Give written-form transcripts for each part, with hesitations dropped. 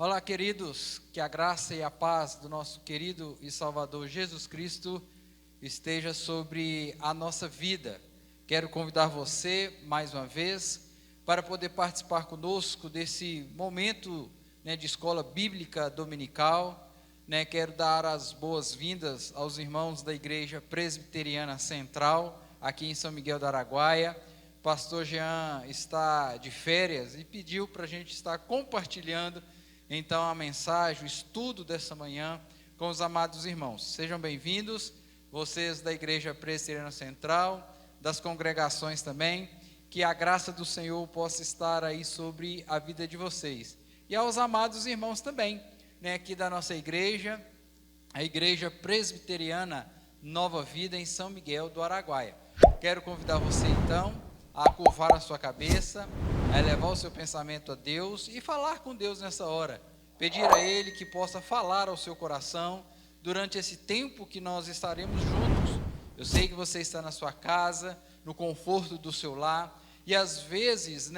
Olá, queridos, que a graça e a paz do nosso querido e Salvador Jesus Cristo esteja sobre a nossa vida. Quero convidar você, mais uma vez, para poder participar conosco desse momento, de escola bíblica dominical. Quero dar as boas-vindas aos irmãos da Igreja Presbiteriana Central, aqui em São Miguel do Araguaia. Pastor Jean está de férias e pediu para a gente estar compartilhando então a mensagem, o estudo dessa manhã com os amados irmãos. Sejam bem-vindos, vocês da Igreja Presbiteriana Central, das congregações também, que a graça do Senhor possa estar aí sobre a vida de vocês. E aos amados irmãos também, aqui da nossa igreja, a Igreja Presbiteriana Nova Vida em São Miguel do Araguaia. Quero convidar você então a curvar a sua cabeça, a elevar o seu pensamento a Deus e falar com Deus nessa hora. Pedir a Ele que possa falar ao seu coração durante esse tempo que nós estaremos juntos. Eu sei que você está na sua casa, no conforto do seu lar, e às vezes,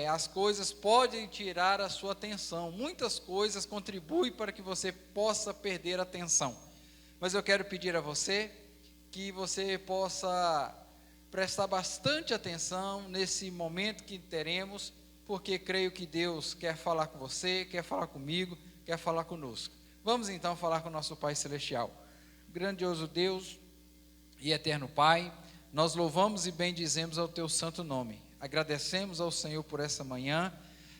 as coisas podem tirar a sua atenção. Muitas coisas contribuem para que você possa perder a atenção. Mas eu quero pedir a você que você possa prestar bastante atenção nesse momento que teremos, porque creio que Deus quer falar com você, quer falar comigo, quer falar conosco. Vamos então falar com o nosso Pai Celestial. Grandioso Deus e eterno Pai, nós louvamos e bendizemos ao Teu santo nome. Agradecemos ao Senhor por essa manhã,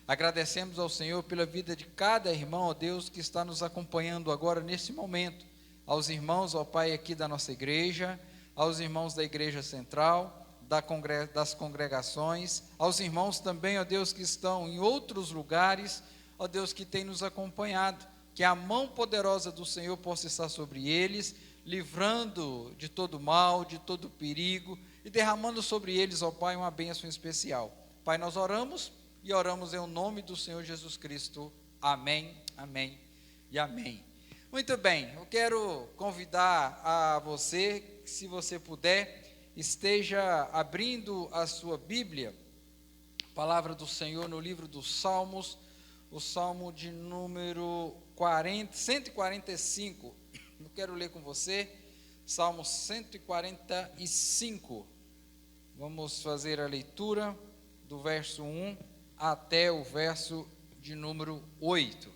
agradecemos ao Senhor pela vida de cada irmão, ó Deus, que está nos acompanhando agora nesse momento. Aos irmãos, ó Pai, aqui da nossa igreja, aos irmãos da Igreja Central, das congregações, aos irmãos também, ó Deus, que estão em outros lugares, ó Deus, que tem nos acompanhado, que a mão poderosa do Senhor possa estar sobre eles, livrando de todo mal, de todo perigo, e derramando sobre eles, ó Pai, uma bênção especial. Pai, nós oramos, e oramos em nome do Senhor Jesus Cristo. Amém, amém e amém. Muito bem, eu quero convidar a você, se você puder, esteja abrindo a sua Bíblia, palavra do Senhor no livro dos Salmos, o Salmo de número 145, eu quero ler com você, Salmo 145, vamos fazer a leitura do verso 1 até o verso de número 8.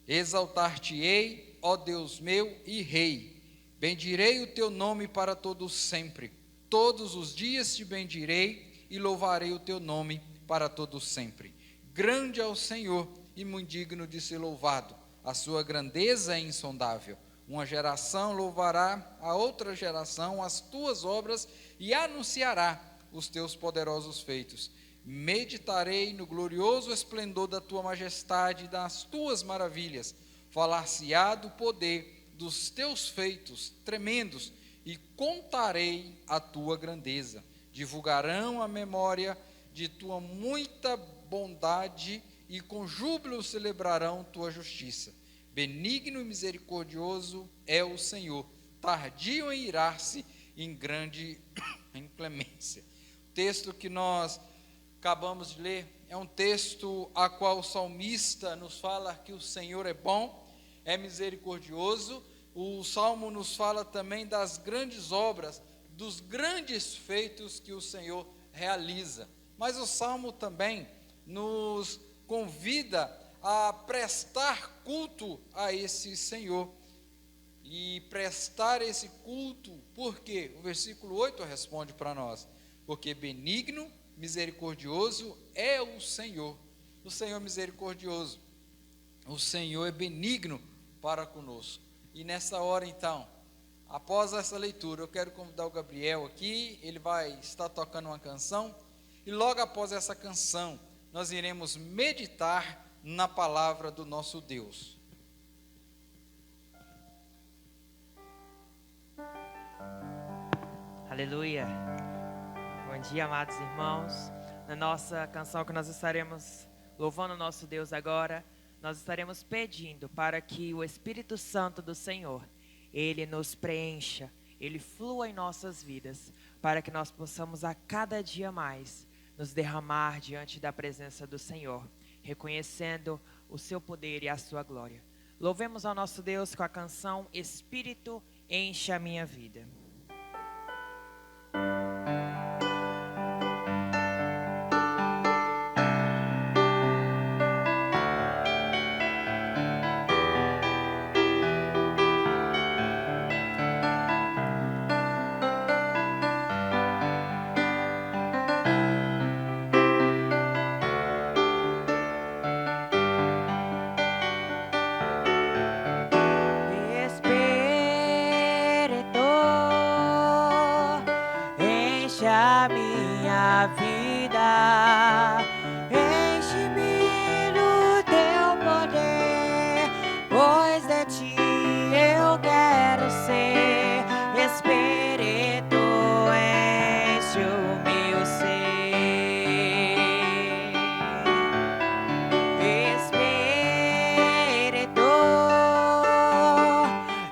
Exaltar-te-ei, ó Deus meu e Rei, bendirei o teu nome para todo sempre, todos os dias te bendirei e louvarei o teu nome para todo sempre. Grande é o Senhor e muito digno de ser louvado, a sua grandeza é insondável. Uma geração louvará a outra geração as tuas obras e anunciará os teus poderosos feitos. Meditarei no glorioso esplendor da tua majestade e das tuas maravilhas. Falar-se-á do poder dos teus feitos tremendos e contarei a tua grandeza. Divulgarão a memória de tua muita bondade e com júbilo celebrarão tua justiça. Benigno e misericordioso é o Senhor, tardio em irar-se e em grande inclemência. O texto que nós acabamos de ler é um texto a qual o salmista nos fala que o Senhor é bom, é misericordioso. O salmo nos fala também das grandes obras, dos grandes feitos que o Senhor realiza. Mas o salmo também nos convida a prestar culto a esse Senhor. E prestar esse culto, por quê? O versículo 8 responde para nós: porque benigno, misericordioso é o Senhor misericordioso, o Senhor é benigno para conosco. E nessa hora então, após essa leitura, eu quero convidar o Gabriel aqui, ele vai estar tocando uma canção, e logo após essa canção, nós iremos meditar na palavra do nosso Deus. Aleluia. Bom dia, amados irmãos. Na nossa canção que nós estaremos louvando o nosso Deus agora, nós estaremos pedindo para que o Espírito Santo do Senhor, Ele nos preencha, Ele flua em nossas vidas, para que nós possamos a cada dia mais nos derramar diante da presença do Senhor, reconhecendo o seu poder e a sua glória. Louvemos ao nosso Deus com a canção Espírito Enche a Minha Vida. A minha vida, enche-me do teu poder, pois de ti eu quero ser. Espírito, enche o meu ser. Espírito,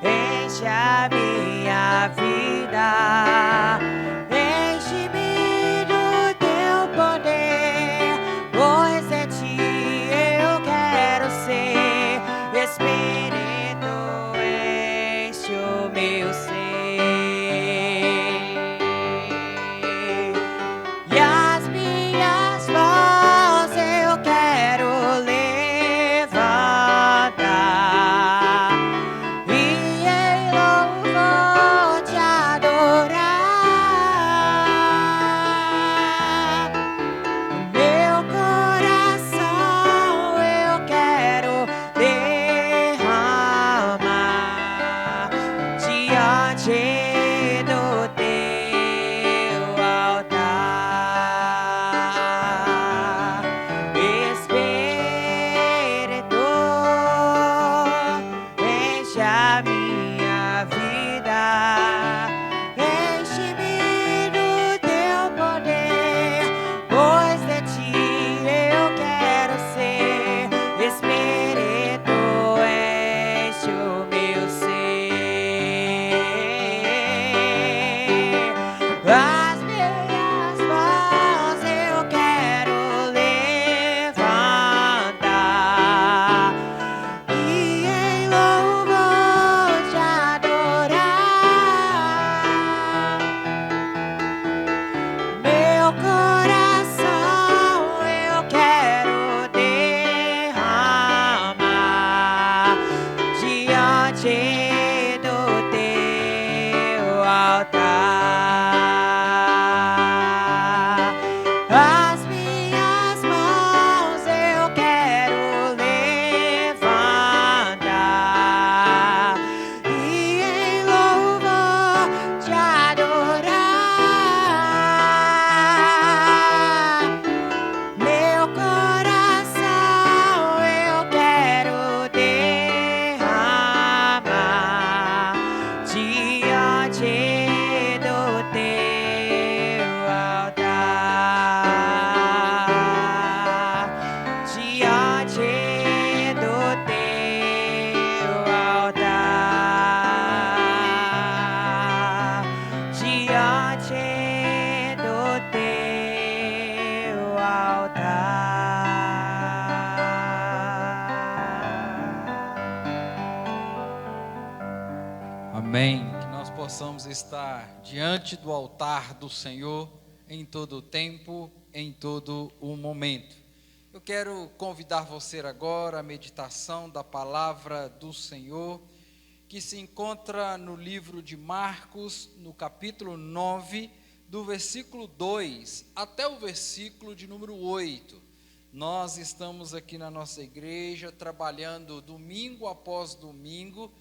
enche a minha vida. Amém. Que nós possamos estar diante do altar do Senhor em todo o tempo, em todo o momento. Eu quero convidar você agora à meditação da palavra do Senhor, que se encontra no livro de Marcos, no capítulo 9, do versículo 2 até o versículo de número 8. Nós estamos aqui na nossa igreja, trabalhando domingo após domingo,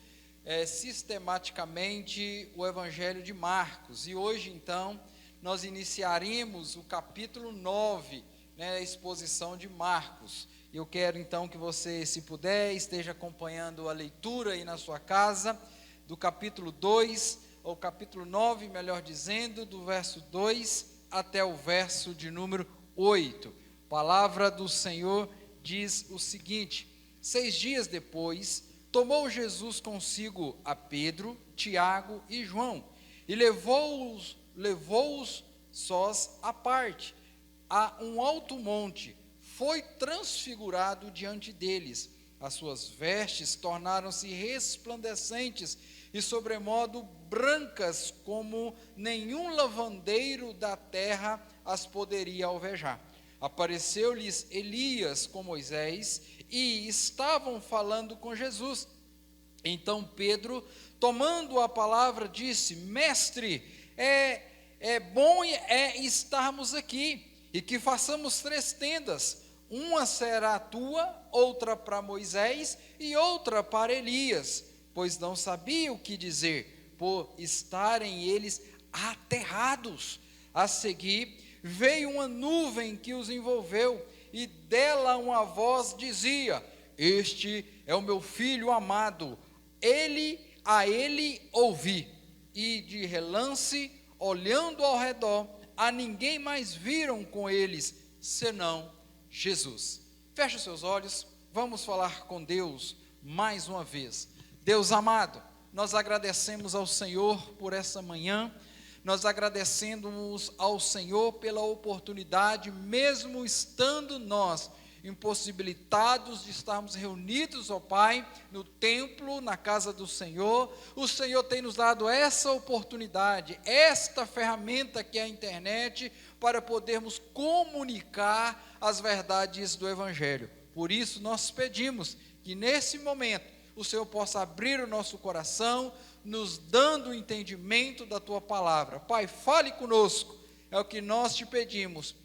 sistematicamente o Evangelho de Marcos. E hoje, então, nós iniciaremos o capítulo 9, a exposição de Marcos. Eu quero, então, que você, se puder, esteja acompanhando a leitura aí na sua casa, do capítulo 2, ou capítulo 9, melhor dizendo, do verso 2 até o verso de número 8. A palavra do Senhor diz o seguinte: 6 dias depois, tomou Jesus consigo a Pedro, Tiago e João, e levou-os sós à parte, a um alto monte, foi transfigurado diante deles. As suas vestes tornaram-se resplandecentes e sobremodo brancas, como nenhum lavandeiro da terra as poderia alvejar. Apareceu-lhes Elias com Moisés e estavam falando com Jesus. Então Pedro, tomando a palavra, disse: Mestre, é bom estarmos aqui, e que façamos 3 tendas, uma será tua, outra para Moisés e outra para Elias, pois não sabia o que dizer, por estarem eles aterrados. A seguir veio uma nuvem que os envolveu, e dela uma voz dizia: Este é o meu filho amado, a ele ouvi. E de relance, olhando ao redor, a ninguém mais viram com eles, senão Jesus. Feche os seus olhos, vamos falar com Deus mais uma vez. Deus amado, nós agradecemos ao Senhor por essa manhã, nós agradecemos ao Senhor pela oportunidade, mesmo estando nós impossibilitados de estarmos reunidos, ó Pai, no templo, na casa do Senhor. O Senhor tem nos dado essa oportunidade, esta ferramenta que é a internet, para podermos comunicar as verdades do Evangelho. Por isso nós pedimos que nesse momento o Senhor possa abrir o nosso coração, nos dando o entendimento da Tua palavra. Pai, fale conosco, é o que nós te pedimos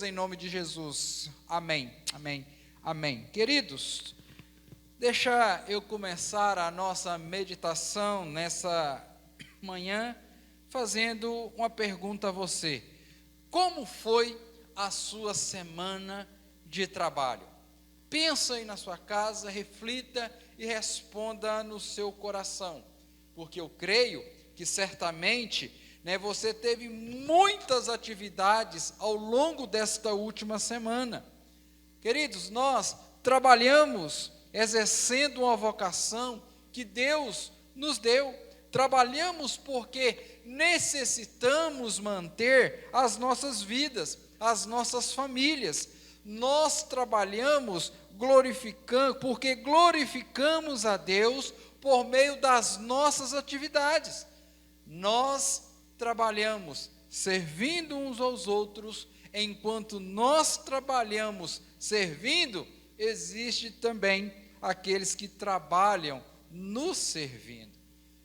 em nome de Jesus, amém, amém, amém. Queridos, deixa eu começar a nossa meditação nessa manhã, fazendo uma pergunta a você: como foi a sua semana de trabalho? Pensa aí na sua casa, reflita e responda no seu coração, porque eu creio que certamente você teve muitas atividades ao longo desta última semana. Queridos, nós trabalhamos exercendo uma vocação que Deus nos deu. Trabalhamos porque necessitamos manter as nossas vidas, as nossas famílias. Nós trabalhamos porque glorificamos a Deus por meio das nossas atividades. Nós trabalhamos servindo uns aos outros. Enquanto nós trabalhamos servindo, existe também aqueles que trabalham nos servindo.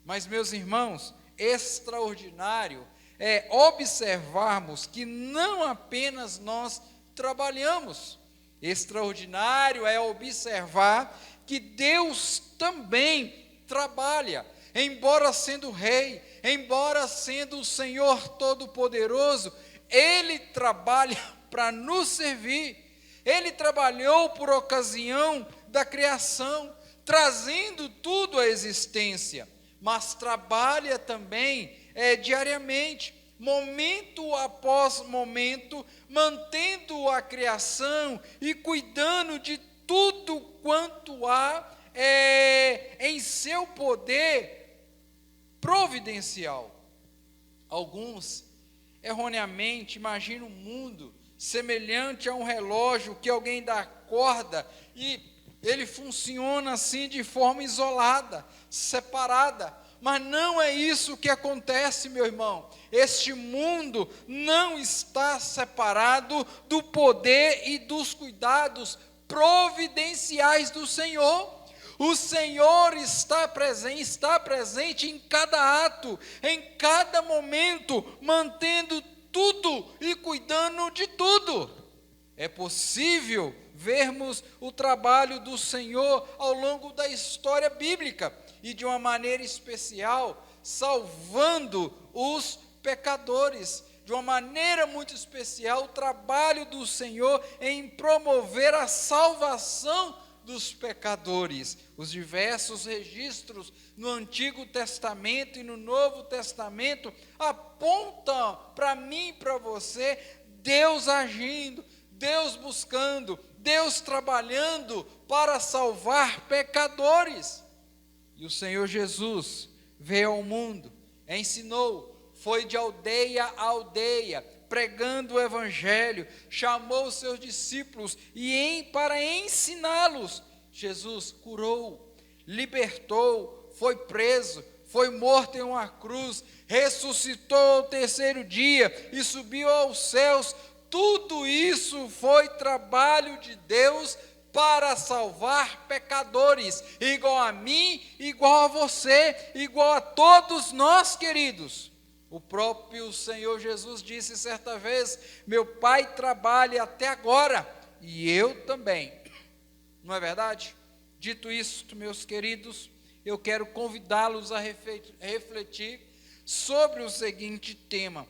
Mas, meus irmãos, extraordinário é observarmos que não apenas nós trabalhamos, extraordinário é observar que Deus também trabalha. Embora sendo Rei, embora sendo o Senhor Todo-Poderoso, Ele trabalha para nos servir. Ele trabalhou por ocasião da criação, trazendo tudo à existência, mas trabalha também diariamente, momento após momento, mantendo a criação e cuidando de tudo quanto há em seu poder providencial. Alguns erroneamente imaginam um mundo semelhante a um relógio que alguém dá corda e ele funciona assim de forma isolada, separada. Mas não é isso que acontece, meu irmão. Este mundo não está separado do poder e dos cuidados providenciais do Senhor. O Senhor está presente em cada ato, em cada momento, mantendo tudo e cuidando de tudo. É possível vermos o trabalho do Senhor ao longo da história bíblica e de uma maneira especial, salvando os pecadores. De uma maneira muito especial, o trabalho do Senhor em promover a salvação dos pecadores. Os diversos registros no Antigo Testamento e no Novo Testamento apontam para mim e para você Deus agindo, Deus buscando, Deus trabalhando para salvar pecadores. E o Senhor Jesus veio ao mundo, ensinou, foi de aldeia a aldeia, pregando o evangelho, chamou os seus discípulos e para ensiná-los, Jesus curou, libertou, foi preso, foi morto em uma cruz, ressuscitou ao terceiro dia e subiu aos céus. Tudo isso foi trabalho de Deus para salvar pecadores, igual a mim, igual a você, igual a todos nós, queridos. O próprio Senhor Jesus disse certa vez: meu Pai trabalha até agora, e eu também. Não é verdade? Dito isto, meus queridos, eu quero convidá-los a refletir sobre o seguinte tema: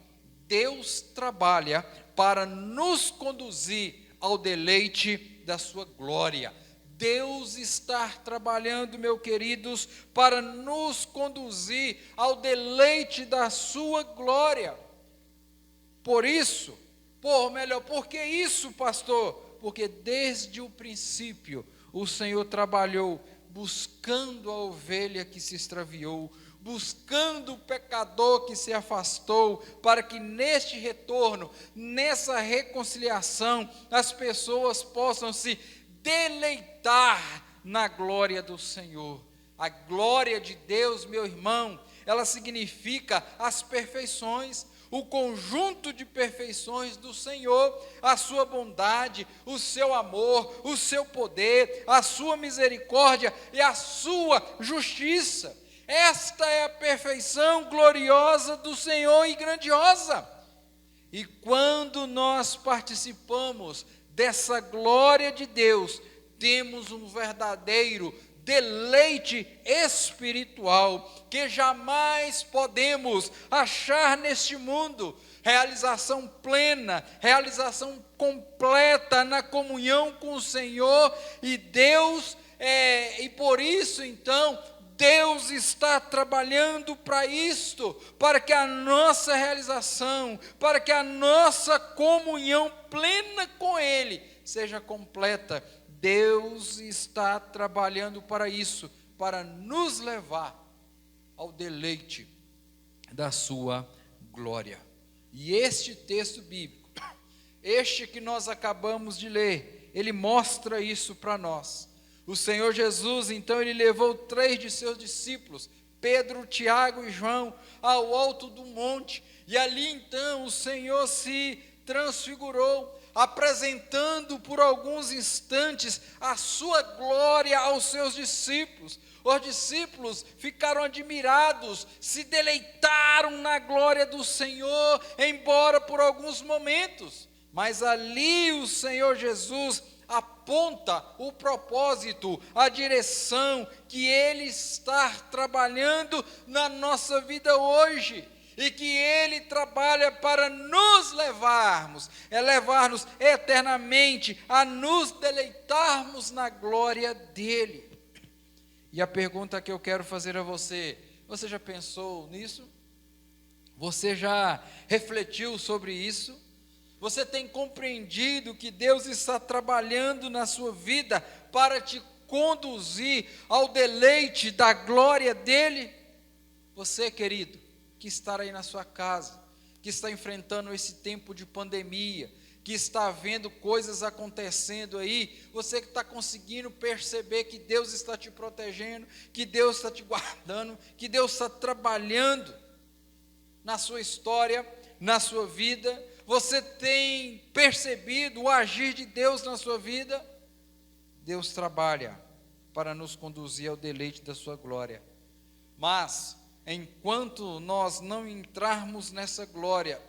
Deus trabalha para nos conduzir ao deleite da sua glória. Deus está trabalhando, meus queridos, para nos conduzir ao deleite da sua glória. Por que isso, pastor? Porque desde o princípio o Senhor trabalhou buscando a ovelha que se extraviou, buscando o pecador que se afastou, para que neste retorno, nessa reconciliação, as pessoas possam se deleitar na glória do Senhor. A glória de Deus, meu irmão, ela significa as perfeições, o conjunto de perfeições do Senhor, a sua bondade, o seu amor, o seu poder, a sua misericórdia e a sua justiça. Esta é a perfeição gloriosa do Senhor e grandiosa. E quando nós participamos dessa glória de Deus, temos um verdadeiro deleite espiritual que jamais podemos achar neste mundo. Realização plena, realização completa na comunhão com o Senhor e Deus, e por isso então Deus está trabalhando para isto, para que a nossa realização, para que a nossa comunhão plena com Ele seja completa. Deus está trabalhando para isso, para nos levar ao deleite da sua glória. E este texto bíblico, este que nós acabamos de ler, ele mostra isso para nós. O Senhor Jesus, então, ele levou 3 de seus discípulos, Pedro, Tiago e João, ao alto do monte, e ali então o Senhor se transfigurou, apresentando por alguns instantes a sua glória aos seus discípulos. Os discípulos ficaram admirados, se deleitaram na glória do Senhor, embora por alguns momentos. Mas ali o Senhor Jesus aponta o propósito, a direção que Ele está trabalhando na nossa vida hoje. E que Ele trabalha para nos levar-nos eternamente, a nos deleitarmos na glória dEle. E a pergunta que eu quero fazer a você: você já pensou nisso? Você já refletiu sobre isso? Você tem compreendido que Deus está trabalhando na sua vida para te conduzir ao deleite da glória dEle? Você, querido, que está aí na sua casa, que está enfrentando esse tempo de pandemia, que está vendo coisas acontecendo aí, você que está conseguindo perceber que Deus está te protegendo, que Deus está te guardando, que Deus está trabalhando na sua história, na sua vida. Você tem percebido o agir de Deus na sua vida? Deus trabalha para nos conduzir ao deleite da sua glória. Mas enquanto nós não entrarmos nessa glória,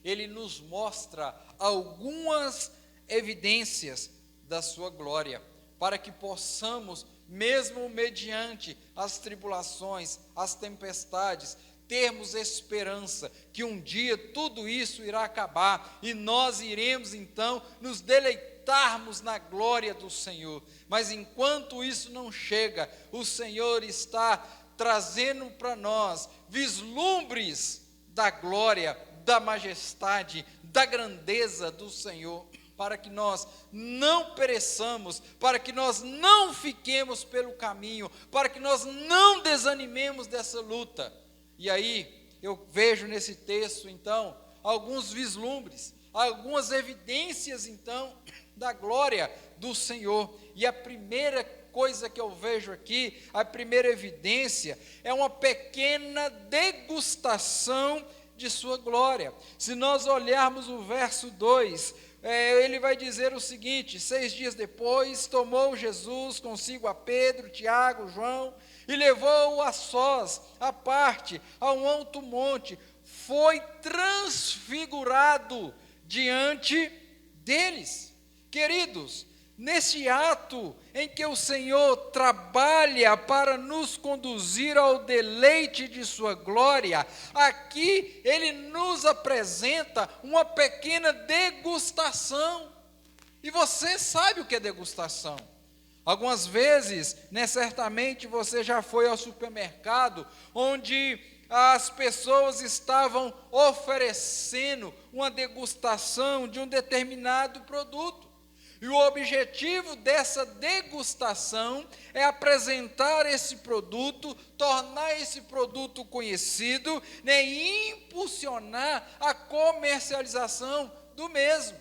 Ele nos mostra algumas evidências da sua glória, para que possamos, mesmo mediante as tribulações, as tempestades, termos esperança que um dia tudo isso irá acabar e nós iremos então nos deleitarmos na glória do Senhor. Mas enquanto isso não chega, o Senhor está trazendo para nós vislumbres da glória, da majestade, da grandeza do Senhor, para que nós não pereçamos, para que nós não fiquemos pelo caminho, para que nós não desanimemos dessa luta. E aí eu vejo nesse texto então alguns vislumbres, algumas evidências, então, da glória do Senhor. E a primeira coisa que eu vejo aqui, a primeira evidência, é uma pequena degustação de sua glória. Se nós olharmos o verso 2, ele vai dizer o seguinte: 6 dias depois, tomou Jesus consigo a Pedro, Tiago, João, e levou-o a sós, à parte, a um alto monte, foi transfigurado diante deles. Queridos, nesse ato em que o Senhor trabalha para nos conduzir ao deleite de sua glória, aqui Ele nos apresenta uma pequena degustação. E você sabe o que é degustação. Algumas vezes, né, certamente você já foi ao supermercado, onde as pessoas estavam oferecendo uma degustação de um determinado produto. E o objetivo dessa degustação é apresentar esse produto, tornar esse produto conhecido, né, e impulsionar a comercialização do mesmo.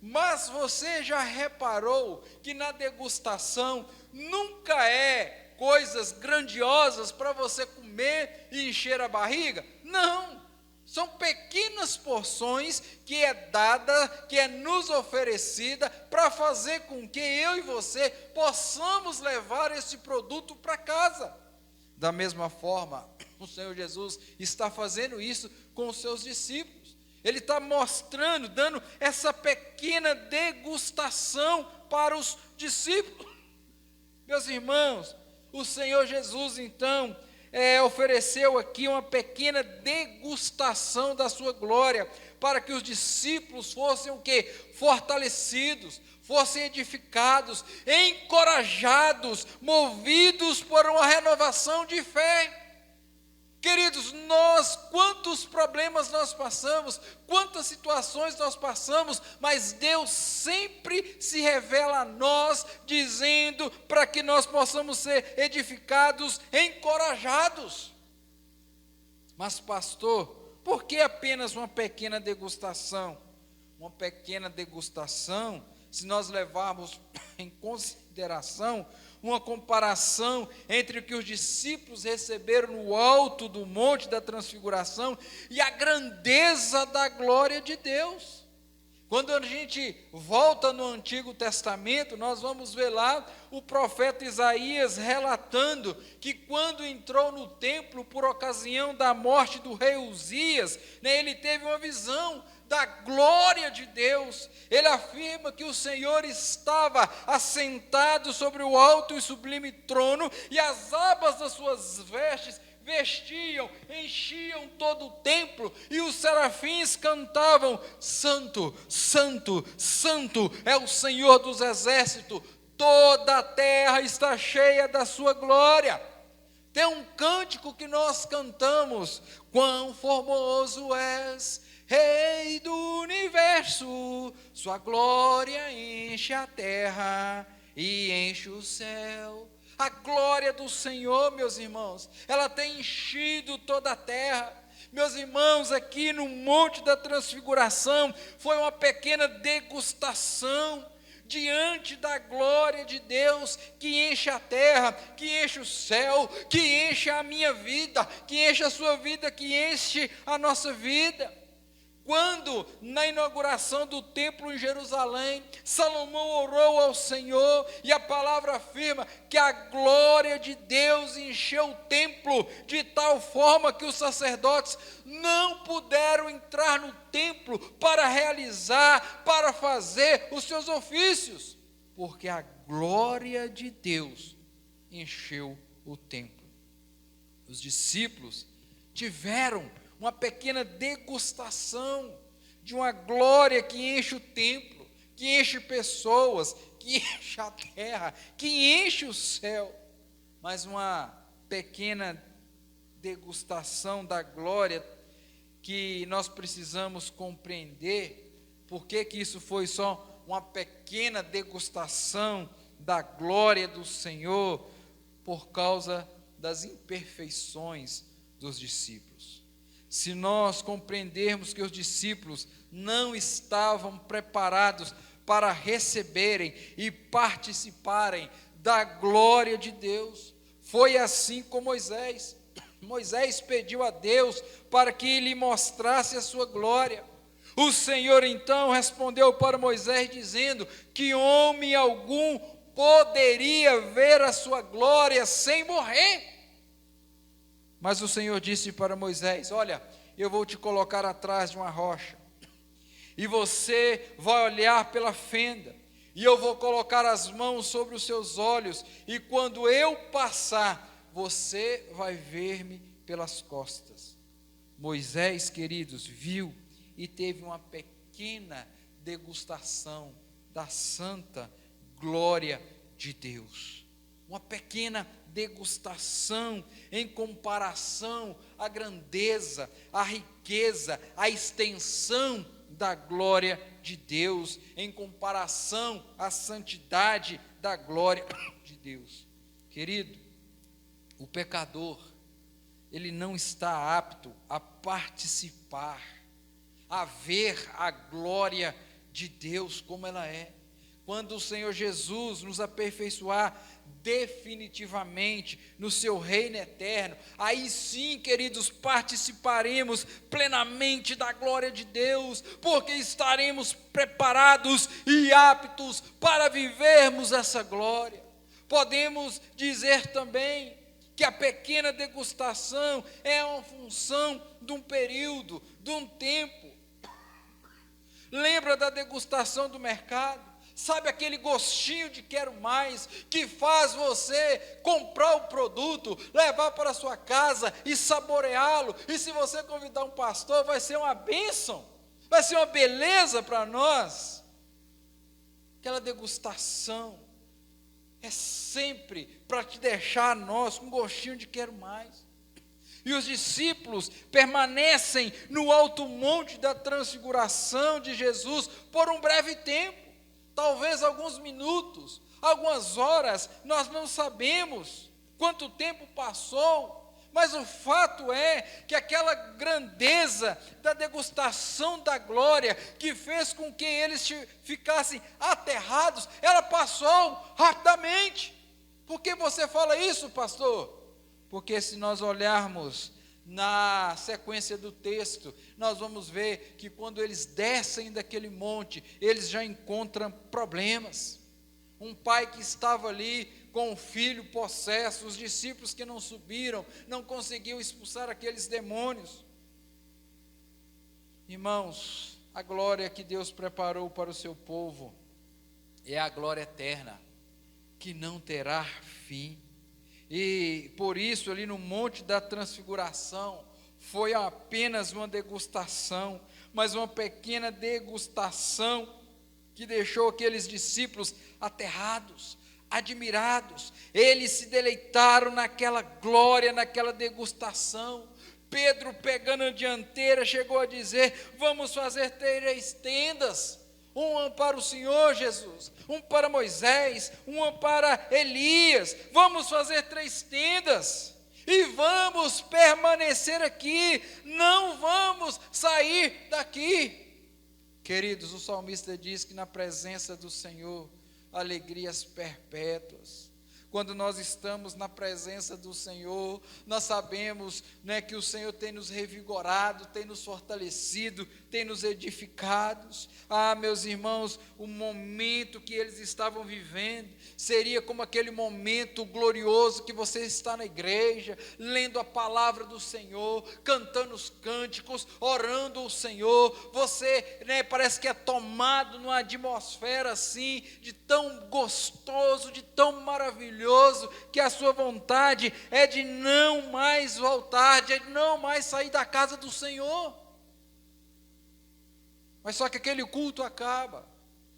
Mas você já reparou que na degustação nunca é coisas grandiosas para você comer e encher a barriga? Não! São pequenas porções que é dada, que é nos oferecida para fazer com que eu e você possamos levar esse produto para casa. Da mesma forma, o Senhor Jesus está fazendo isso com os seus discípulos. Ele está mostrando, dando essa pequena degustação para os discípulos. Meus irmãos, o Senhor Jesus, então, ofereceu aqui uma pequena degustação da sua glória, para que os discípulos fossem o quê? Fortalecidos, fossem edificados, encorajados, movidos por uma renovação de fé. Queridos, quantos problemas nós passamos, quantas situações nós passamos, mas Deus sempre se revela a nós, dizendo para que nós possamos ser edificados, encorajados. Mas pastor, por que apenas uma pequena degustação? Uma pequena degustação, se nós levarmos em consideração uma comparação entre o que os discípulos receberam no alto do monte da transfiguração e a grandeza da glória de Deus. Quando a gente volta no Antigo Testamento, nós vamos ver lá o profeta Isaías relatando que quando entrou no templo por ocasião da morte do rei Uzias, né, ele teve uma visão da glória de Deus. Ele afirma que o Senhor estava assentado sobre o alto e sublime trono, e as abas das suas vestes enchiam todo o templo, e os serafins cantavam: Santo, Santo, Santo é o Senhor dos exércitos, toda a terra está cheia da sua glória. Tem um cântico que nós cantamos: quão formoso és, Rei do universo, sua glória enche a terra e enche o céu. A glória do Senhor, meus irmãos, ela tem enchido toda a terra. Meus irmãos, aqui no Monte da Transfiguração, foi uma pequena degustação diante da glória de Deus, que enche a terra, que enche o céu, que enche a minha vida, que enche a sua vida, que enche a nossa vida. Quando, na inauguração do templo em Jerusalém, Salomão orou ao Senhor, e a palavra afirma que a glória de Deus encheu o templo, de tal forma que os sacerdotes não puderam entrar no templo para realizar, para fazer os seus ofícios, porque a glória de Deus encheu o templo. Os discípulos tiveram uma pequena degustação de uma glória que enche o templo, que enche pessoas, que enche a terra, que enche o céu. Mas uma pequena degustação da glória que nós precisamos compreender. Por que isso foi só uma pequena degustação da glória do Senhor? Por causa das imperfeições dos discípulos. se nós compreendermos que os discípulos não estavam preparados para receberem e participarem da glória de Deus. Foi assim com Moisés. Moisés pediu a Deus para que lhe mostrasse a sua glória. O Senhor então respondeu para Moisés dizendo que homem algum poderia ver a sua glória sem morrer. Mas o Senhor disse para Moisés: olha, eu vou te colocar atrás de uma rocha, e você vai olhar pela fenda, e eu vou colocar as mãos sobre os seus olhos, e quando eu passar, você vai ver-me pelas costas. Moisés, queridos, viu e teve uma pequena degustação da santa glória de Deus. Uma pequena degustação em comparação à grandeza, à riqueza, à extensão da glória de Deus, em comparação à santidade da glória de Deus. Querido, o pecador, ele não está apto a participar, a ver a glória de Deus como ela é. Quando o Senhor Jesus nos aperfeiçoar definitivamente no seu reino eterno, aí sim, queridos, participaremos plenamente da glória de Deus, porque estaremos preparados e aptos para vivermos essa glória. Podemos dizer também que a pequena degustação é uma função de um período, de um tempo. Lembra da degustação do mercado? Sabe aquele gostinho de quero mais, que faz você comprar o produto, levar para a sua casa e saboreá-lo, e se você convidar um pastor, vai ser uma bênção, vai ser uma beleza para nós. Aquela degustação é sempre para te deixar nós com gostinho de quero mais. E os discípulos permanecem no alto monte da transfiguração de Jesus por um breve tempo. Talvez alguns minutos, algumas horas, nós não sabemos quanto tempo passou, mas o fato é que aquela grandeza da degustação da glória, que fez com que eles ficassem aterrados, ela passou rapidamente. Por que você fala isso, pastor? Porque se nós olharmos na sequência do texto, nós vamos ver que quando eles descem daquele monte, eles já encontram problemas. Um pai que estava ali com o filho possesso, os discípulos que não subiram, não conseguiu expulsar aqueles demônios. Irmãos, a glória que Deus preparou para o seu povo é a glória eterna, que não terá fim. E por isso ali no Monte da Transfiguração foi apenas uma degustação, mas uma pequena degustação que deixou aqueles discípulos aterrados, admirados. Eles se deleitaram naquela glória, naquela degustação. Pedro, pegando a dianteira, chegou a dizer: vamos fazer 3 tendas, uma para o Senhor Jesus, uma para Moisés, uma para Elias. Vamos fazer 3 tendas e vamos permanecer aqui, não vamos sair daqui. Queridos, o salmista diz que na presença do Senhor, alegrias perpétuas. Quando nós estamos na presença do Senhor, nós sabemos, né, que o Senhor tem nos revigorado, tem nos fortalecido, tem nos edificado. Meus irmãos, o momento que eles estavam vivendo seria como aquele momento glorioso que você está na igreja, lendo a palavra do Senhor, cantando os cânticos, orando ao Senhor. Você, né, parece que é tomado numa atmosfera assim, de tão gostoso, de tão maravilhoso, que a sua vontade é de não mais voltar, de não mais sair da casa do Senhor. Mas só que aquele culto acaba,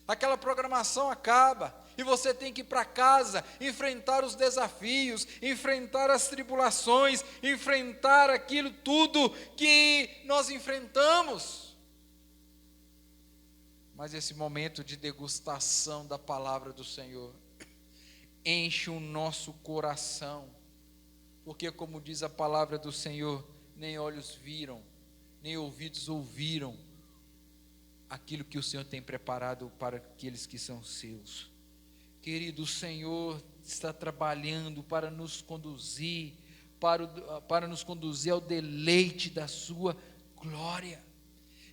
aquela programação acaba, e você tem que ir para casa, enfrentar os desafios, enfrentar as tribulações, enfrentar aquilo tudo que nós enfrentamos. Mas esse momento de degustação da palavra do Senhor enche o nosso coração, porque como diz a palavra do Senhor, nem olhos viram, nem ouvidos ouviram aquilo que o Senhor tem preparado para aqueles que são seus. Querido, o Senhor está trabalhando para nos conduzir, para nos conduzir ao deleite da sua glória.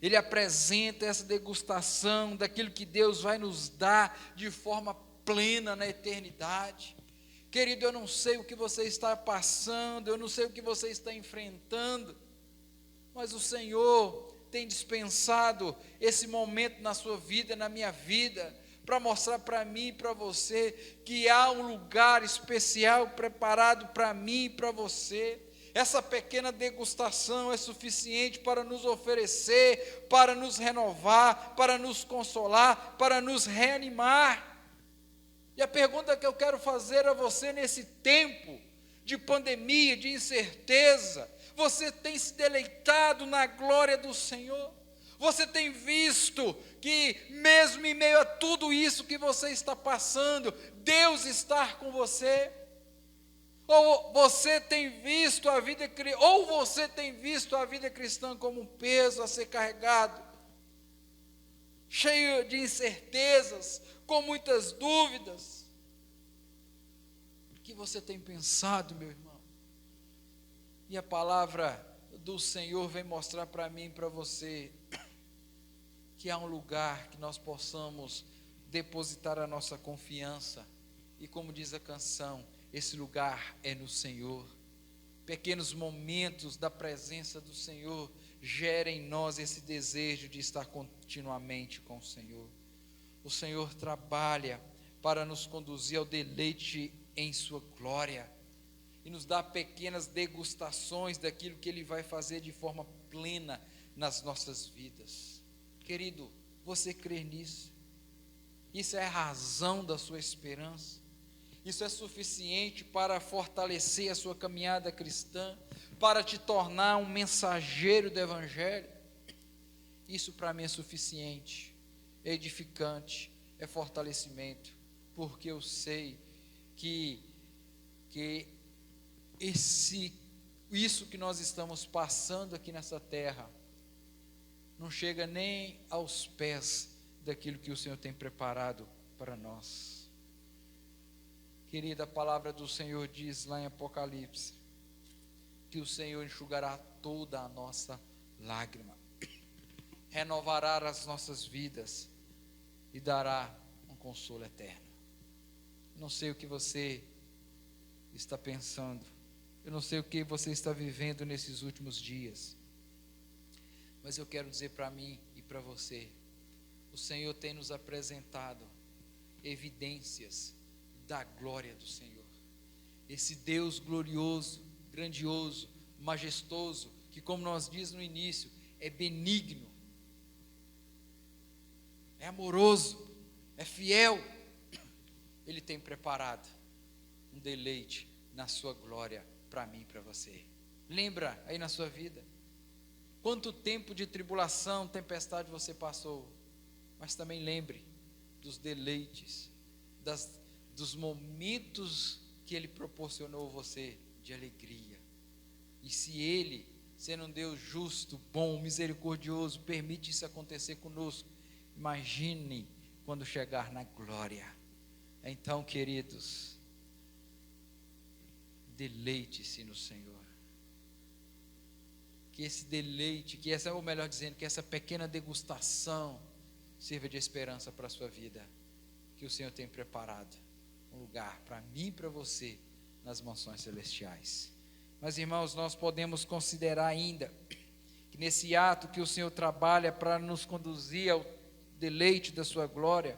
Ele apresenta essa degustação daquilo que Deus vai nos dar de forma plena na eternidade. Querido, eu não sei o que você está passando, eu não sei o que você está enfrentando, mas o Senhor tem dispensado esse momento na sua vida, na minha vida, para mostrar para mim e para você que há um lugar especial preparado para mim e para você. Essa pequena degustação é suficiente para nos oferecer, para nos renovar, para nos consolar, para nos reanimar. E a pergunta que eu quero fazer a você nesse tempo de pandemia, de incerteza: você tem se deleitado na glória do Senhor? Você tem visto que mesmo em meio a tudo isso que você está passando, Deus está com você? Ou você tem visto a vida cristã como um peso a ser carregado, cheio de incertezas, com muitas dúvidas? O que você tem pensado, meu irmão? E a palavra do Senhor vem mostrar para mim e para você que há um lugar que nós possamos depositar a nossa confiança. E como diz a canção, esse lugar é no Senhor. Pequenos momentos da presença do Senhor gerem em nós esse desejo de estar continuamente com o Senhor. O Senhor trabalha para nos conduzir ao deleite em sua glória e nos dá pequenas degustações daquilo que Ele vai fazer de forma plena nas nossas vidas. Querido, você crê nisso? Isso é a razão da sua esperança? Isso é suficiente para fortalecer a sua caminhada cristã, para te tornar um mensageiro do Evangelho? Isso para mim é suficiente, é edificante, é fortalecimento, porque eu sei que isso que nós estamos passando aqui nessa terra não chega nem aos pés daquilo que o Senhor tem preparado para nós. Querida, a palavra do Senhor diz lá em Apocalipse que o Senhor enxugará toda a nossa lágrima, renovará as nossas vidas e dará um consolo eterno. Não sei o que você está pensando, eu não sei o que você está vivendo nesses últimos dias, mas eu quero dizer para mim e para você: o Senhor tem nos apresentado evidências da glória do Senhor. Esse Deus glorioso, grandioso, majestoso, que, como nós diz no início, é benigno, é amoroso, é fiel. Ele tem preparado um deleite na sua glória para mim e para você. Lembra aí na sua vida quanto tempo de tribulação, tempestade você passou, mas também lembre dos deleites, dos momentos que Ele proporcionou a você de alegria. E se Ele, sendo um Deus justo, bom, misericordioso, permite isso acontecer conosco, imagine quando chegar na glória. Então, queridos, deleite-se no Senhor. Que esse deleite, ou melhor dizendo, que essa pequena degustação sirva de esperança para a sua vida, que o Senhor tem preparado um lugar para mim e para você nas mansões celestiais. Mas, irmãos, nós podemos considerar ainda que nesse ato que o Senhor trabalha para nos conduzir ao deleite da sua glória,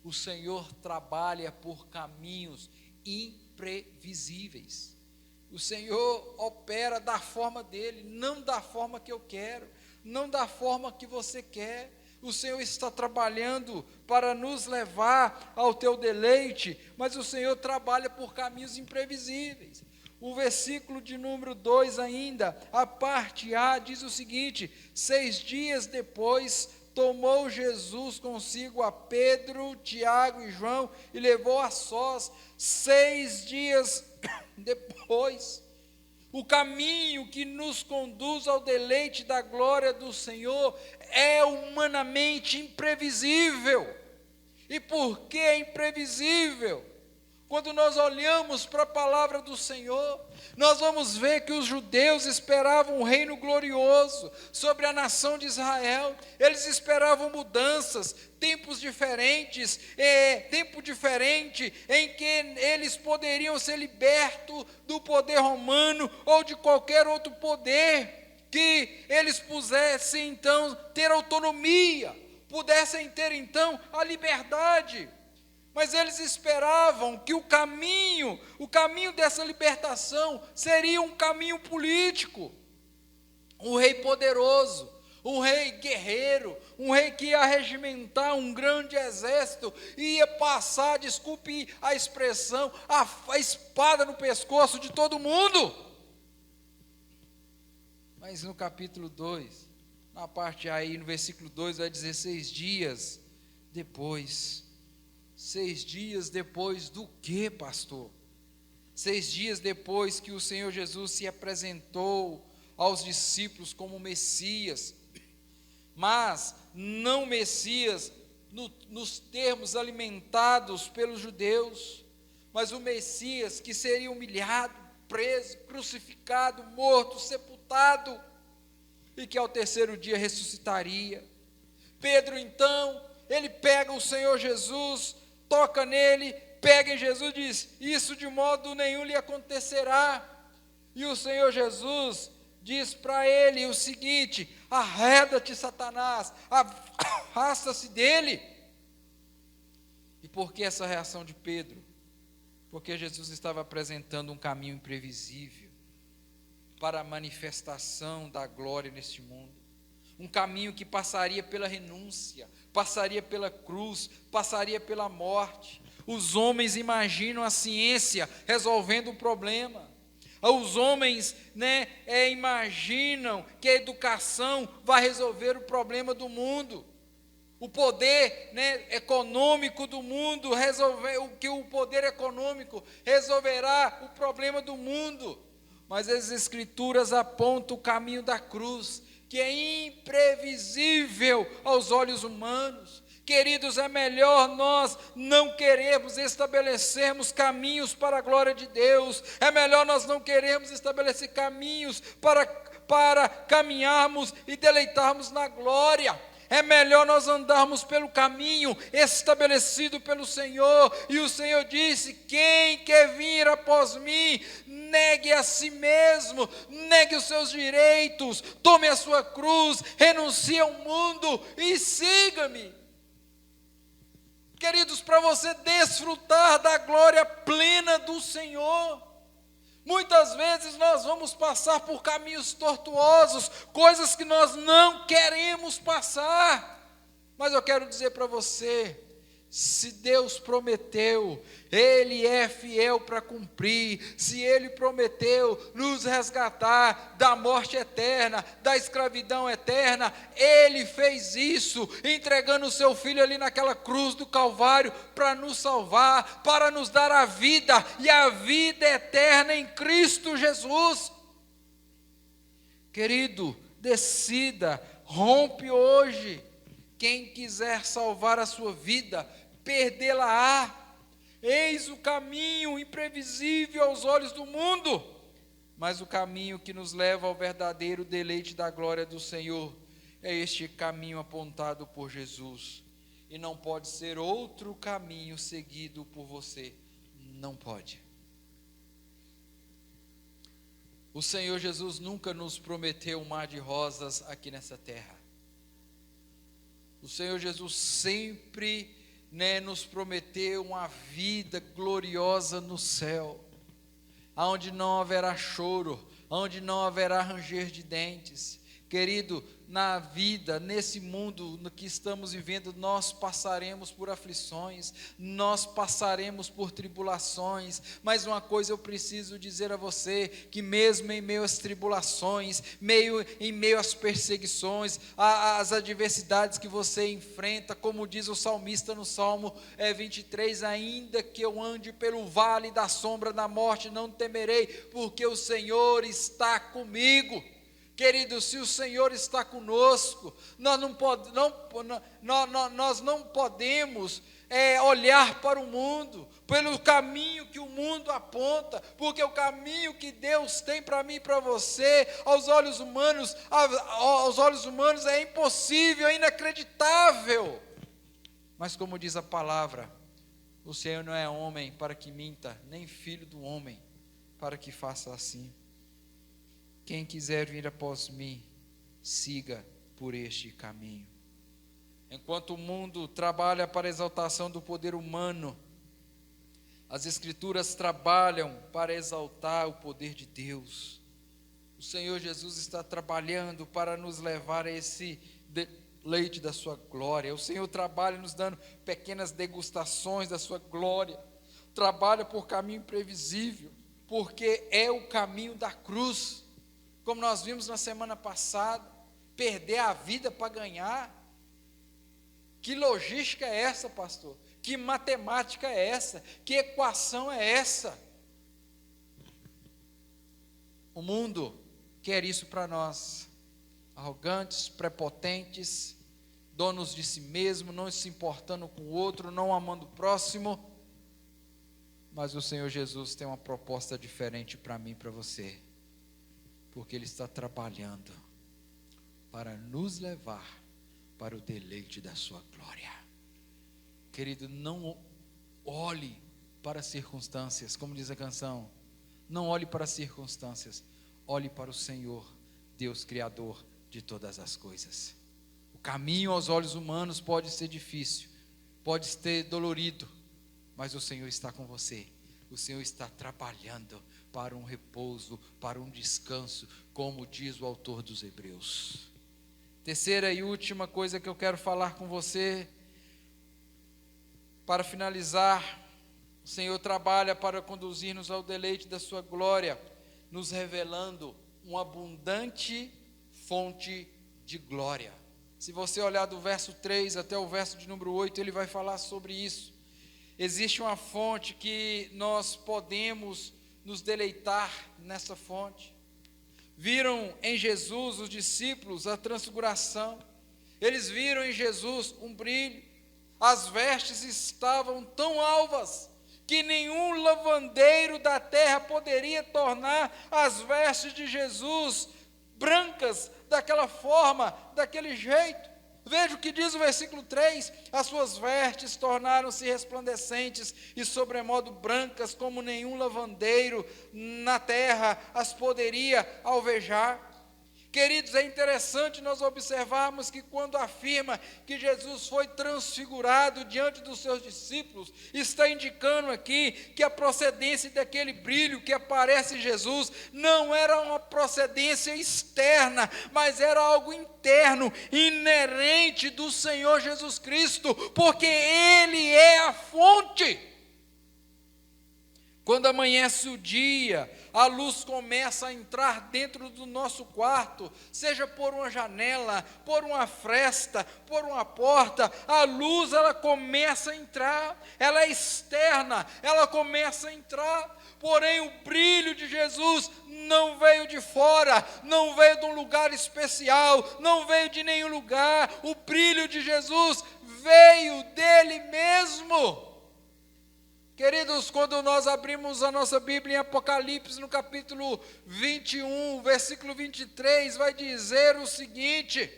o Senhor trabalha por caminhos imprevisíveis. O Senhor opera da forma dele, não da forma que eu quero, não da forma que você quer. O Senhor está trabalhando para nos levar ao teu deleite, mas o Senhor trabalha por caminhos imprevisíveis. O versículo de número 2 ainda, a parte A, diz o seguinte: 6 dias depois, tomou Jesus consigo a Pedro, Tiago e João e levou a sós. 6 dias depois, O caminho que nos conduz ao deleite da glória do Senhor é humanamente imprevisível. E por que é imprevisível? Quando nós olhamos para a palavra do Senhor, nós vamos ver que os judeus esperavam um reino glorioso sobre a nação de Israel. Eles esperavam mudanças, tempos diferentes, tempo diferente em que eles poderiam ser libertos do poder romano ou de qualquer outro poder, que eles pudessem então ter autonomia, pudessem ter então a liberdade. Mas eles esperavam que o caminho dessa libertação seria um caminho político. Um rei poderoso, um rei guerreiro, um rei que ia regimentar um grande exército, ia passar, desculpe a expressão, a espada no pescoço de todo mundo. Mas no capítulo 2, na parte aí, no versículo 2, vai dizer 6 dias depois. 6 dias depois do quê, pastor? 6 dias depois que o Senhor Jesus se apresentou aos discípulos como Messias, mas não Messias nos termos alimentados pelos judeus, mas o Messias que seria humilhado, preso, crucificado, morto, sepultado, e que ao terceiro dia ressuscitaria. Pedro então, ele pega o Senhor Jesus, toca nele, pega em Jesus e diz: isso de modo nenhum lhe acontecerá. E o Senhor Jesus diz para ele o seguinte: arreda-te, Satanás, afasta-se dele. E por que essa reação de Pedro? Porque Jesus estava apresentando um caminho imprevisível para a manifestação da glória neste mundo. Um caminho que passaria pela renúncia, passaria pela cruz, passaria pela morte. Os homens imaginam a ciência resolvendo o problema. Os homens imaginam que a educação vai resolver o problema do mundo. O poder econômico do mundo, o poder econômico resolverá o problema do mundo. Mas as Escrituras apontam o caminho da cruz, que é imprevisível aos olhos humanos. Queridos, é melhor nós não querermos estabelecermos caminhos para a glória de Deus, é melhor nós não querermos estabelecer caminhos para caminharmos e deleitarmos na glória. É melhor nós andarmos pelo caminho estabelecido pelo Senhor. E o Senhor disse: quem quer vir após mim, negue a si mesmo, negue os seus direitos, tome a sua cruz, renuncie ao mundo e siga-me. Queridos, para você desfrutar da glória plena do Senhor, muitas vezes nós vamos passar por caminhos tortuosos, coisas que nós não queremos passar. Mas eu quero dizer para você, se Deus prometeu, Ele é fiel para cumprir. Se Ele prometeu nos resgatar da morte eterna, da escravidão eterna, Ele fez isso, entregando o seu Filho ali naquela cruz do Calvário, para nos salvar, para nos dar a vida, e a vida eterna em Cristo Jesus. Querido, decida, rompe hoje. Quem quiser salvar a sua vida, perdê-la-á. Eis o caminho imprevisível aos olhos do mundo, mas o caminho que nos leva ao verdadeiro deleite da glória do Senhor é este caminho apontado por Jesus, e não pode ser outro caminho seguido por você, não pode. O Senhor Jesus nunca nos prometeu um mar de rosas aqui nessa terra. O Senhor Jesus sempre nos prometeu uma vida gloriosa no céu, onde não haverá choro, onde não haverá ranger de dentes. Querido, na vida, nesse mundo no que estamos vivendo, nós passaremos por aflições, nós passaremos por tribulações, mas uma coisa eu preciso dizer a você, que mesmo em meio às tribulações, em meio às perseguições, às adversidades que você enfrenta, como diz o salmista no Salmo 23, ainda que eu ande pelo vale da sombra da morte, não temerei, porque o Senhor está comigo. Querido, se o Senhor está conosco, nós não podemos olhar para o mundo, pelo caminho que o mundo aponta, porque o caminho que Deus tem para mim e para você, aos olhos humanos é impossível, é inacreditável. Mas como diz a palavra, o Senhor não é homem para que minta, nem filho do homem para que faça assim. Quem quiser vir após mim, siga por este caminho. Enquanto o mundo trabalha para a exaltação do poder humano, as Escrituras trabalham para exaltar o poder de Deus. O Senhor Jesus está trabalhando para nos levar a esse deleite da sua glória. O Senhor trabalha nos dando pequenas degustações da sua glória. Trabalha por caminho imprevisível, porque é o caminho da cruz. Como nós vimos na semana passada, perder a vida para ganhar. Que logística é essa, pastor? Que matemática é essa? Que equação é essa? O mundo quer isso para nós. Arrogantes, prepotentes, donos de si mesmo, não se importando com o outro, não amando o próximo. Mas o Senhor Jesus tem uma proposta diferente para mim e para você. Porque Ele está trabalhando para nos levar para o deleite da sua glória. Querido, não olhe para as circunstâncias, como diz a canção, não olhe para as circunstâncias, olhe para o Senhor, Deus Criador de todas as coisas. O caminho aos olhos humanos pode ser difícil, pode ser dolorido, mas o Senhor está com você, o Senhor está trabalhando para um repouso, para um descanso, como diz o autor dos Hebreus. Terceira e última coisa que eu quero falar com você, para finalizar, o Senhor trabalha para conduzir-nos ao deleite da sua glória, nos revelando uma abundante fonte de glória. Se você olhar do verso 3 até o verso de número 8, ele vai falar sobre isso. Existe uma fonte que nós podemos nos deleitar nessa fonte. Viram em Jesus os discípulos a transfiguração. Eles viram em Jesus um brilho. As vestes estavam tão alvas que nenhum lavandeiro da terra poderia tornar as vestes de Jesus brancas daquela forma, daquele jeito. Veja o que diz o versículo 3, as suas vestes tornaram-se resplandecentes e sobremodo brancas, como nenhum lavandeiro na terra as poderia alvejar. Queridos, é interessante nós observarmos que quando afirma que Jesus foi transfigurado diante dos seus discípulos, está indicando aqui que a procedência daquele brilho que aparece em Jesus não era uma procedência externa, mas era algo interno, inerente do Senhor Jesus Cristo, porque Ele é a fonte. Quando amanhece o dia, a luz começa a entrar dentro do nosso quarto, seja por uma janela, por uma fresta, por uma porta, a luz ela começa a entrar, ela é externa, ela começa a entrar, porém o brilho de Jesus não veio de fora, não veio de um lugar especial, não veio de nenhum lugar, o brilho de Jesus veio dele mesmo. Queridos, quando nós abrimos a nossa Bíblia em Apocalipse, no capítulo 21, versículo 23, vai dizer o seguinte,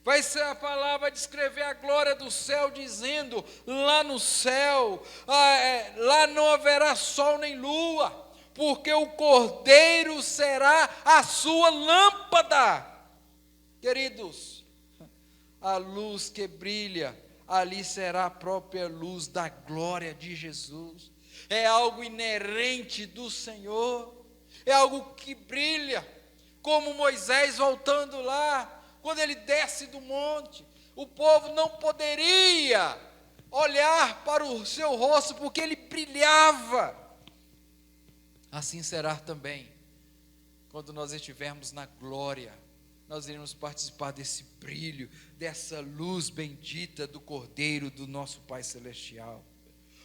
vai ser a palavra descrever a glória do céu, dizendo, lá no céu, lá não haverá sol nem lua, porque o Cordeiro será a sua lâmpada. Queridos, a luz que brilha, ali será a própria luz da glória de Jesus. É algo inerente do Senhor, é algo que brilha. como Moisés voltando lá, quando ele desce do monte, o povo não poderia olhar para o seu rosto, porque ele brilhava. Assim será também, quando nós estivermos na glória, nós iremos participar desse brilho, dessa luz bendita do Cordeiro do nosso Pai Celestial.